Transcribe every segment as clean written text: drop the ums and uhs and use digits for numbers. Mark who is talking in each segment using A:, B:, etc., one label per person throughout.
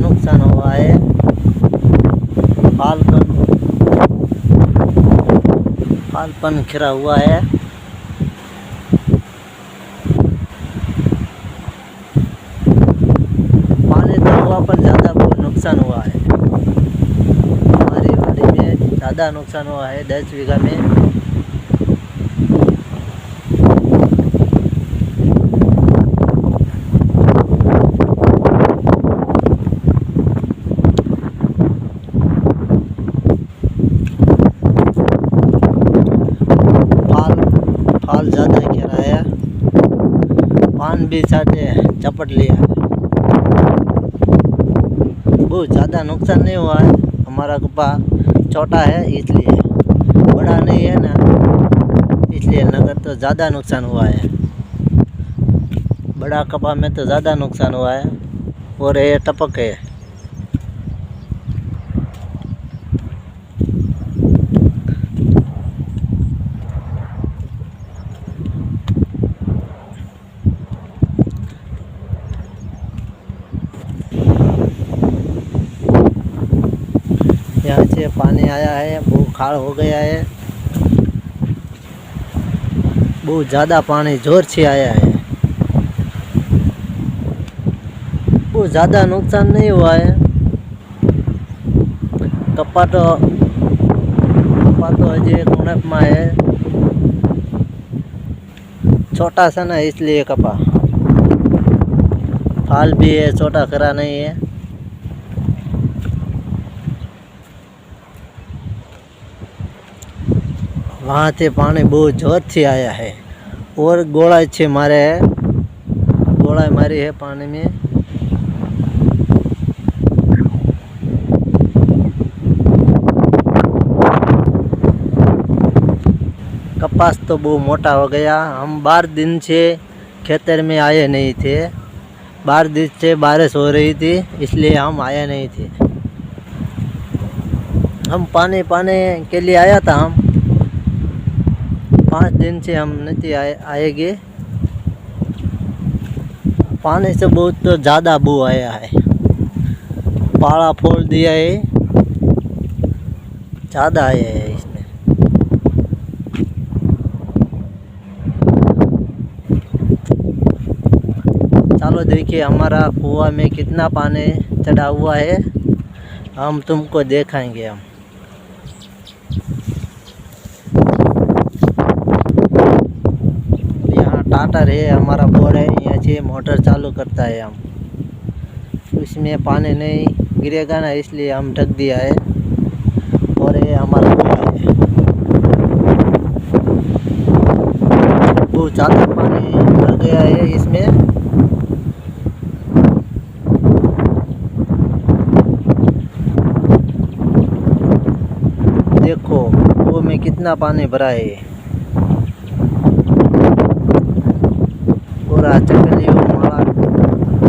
A: नुकसान हुआ है। पालपन खिरा हुआ है। पानी तो हुआ पर ज़्यादा बहुत नुकसान हुआ है। हमारी वाड़ी में ज़्यादा नुकसान हुआ है 10 बीघा में। फाल ज़्यादा गिरा है। पान भी चाटे चपट लिया है। बहुत ज़्यादा नुकसान नहीं हुआ है। हमारा कपा छोटा है इसलिए, बड़ा नहीं है ना, इसलिए नगर तो ज़्यादा नुकसान हुआ है। बड़ा कपा में तो ज़्यादा नुकसान हुआ है। और ये टपक है। यहाँ से पानी आया है, वो खाड़ हो गया है। बहुत ज़्यादा पानी जोर से आया है। वो ज़्यादा नुकसान नहीं हुआ है। कपा तो अजय कुणप में है, छोटा सा ना, इसलिए कपा। फाल भी है, छोटा खरा नहीं है। वहाँ से पानी बहुत जोर से आया है और गोला छे मारे है, गोला मारी है पानी में। कपास तो बहुत मोटा हो गया। हम 12 दिन से खेतर में आए नहीं थे। 12 दिन से बारिश हो रही थी, इसलिए हम आए नहीं थे। हम पानी पाने के लिए आया था। हम 5 दिन से हम नहीं आएंगे। पानी से बहुत तो ज़्यादा बू आया है। पाला फोड़ दिया है, ज़्यादा आया है इसमें। चलो देखिए हमारा कुआं में कितना पानी चढ़ा हुआ है, हम तुमको दिखाएंगे। हम यहाँ टाटर है, हमारा बोर है, यहाँ से मोटर चालू करता है। हम इसमें पानी नहीं गिरेगा ना, इसलिए हम ढक दिया है। और ये हमारा कुआं है। बहुत ज़्यादा पानी भर गया है इसमें। देखो वो में कितना पानी भरा है। पूरा चकलियों माला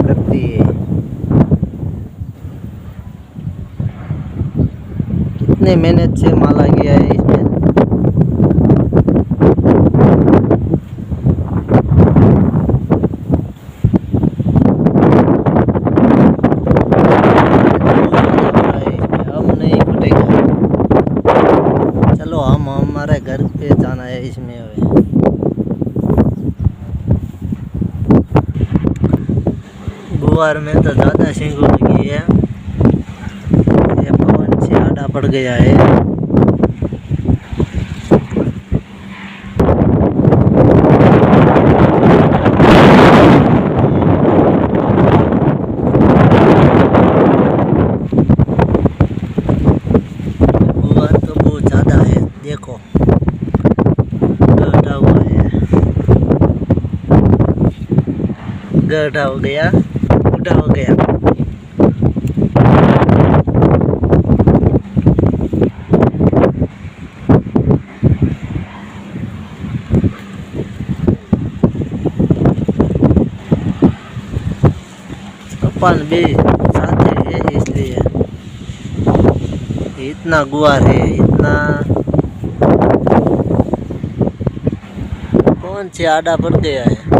A: करती है। कितने मेहनत से माला गया है इसमें। हम नहीं फटेगा। चलो हम हमारे घर पे जाना है इसमें। गुवार में तो ज़्यादा सींगू लगी है। ये पवन से आड़ा पड़ गया है। गुवार तो बहुत ज़्यादा है, देखो गड्ढा हुआ है। गड्ढा हो गया, गड्ढा हो गया। कपान भी साथ है, इसलिए इतना गुआर है, इतना कौन से आड़ा पड़ गया है।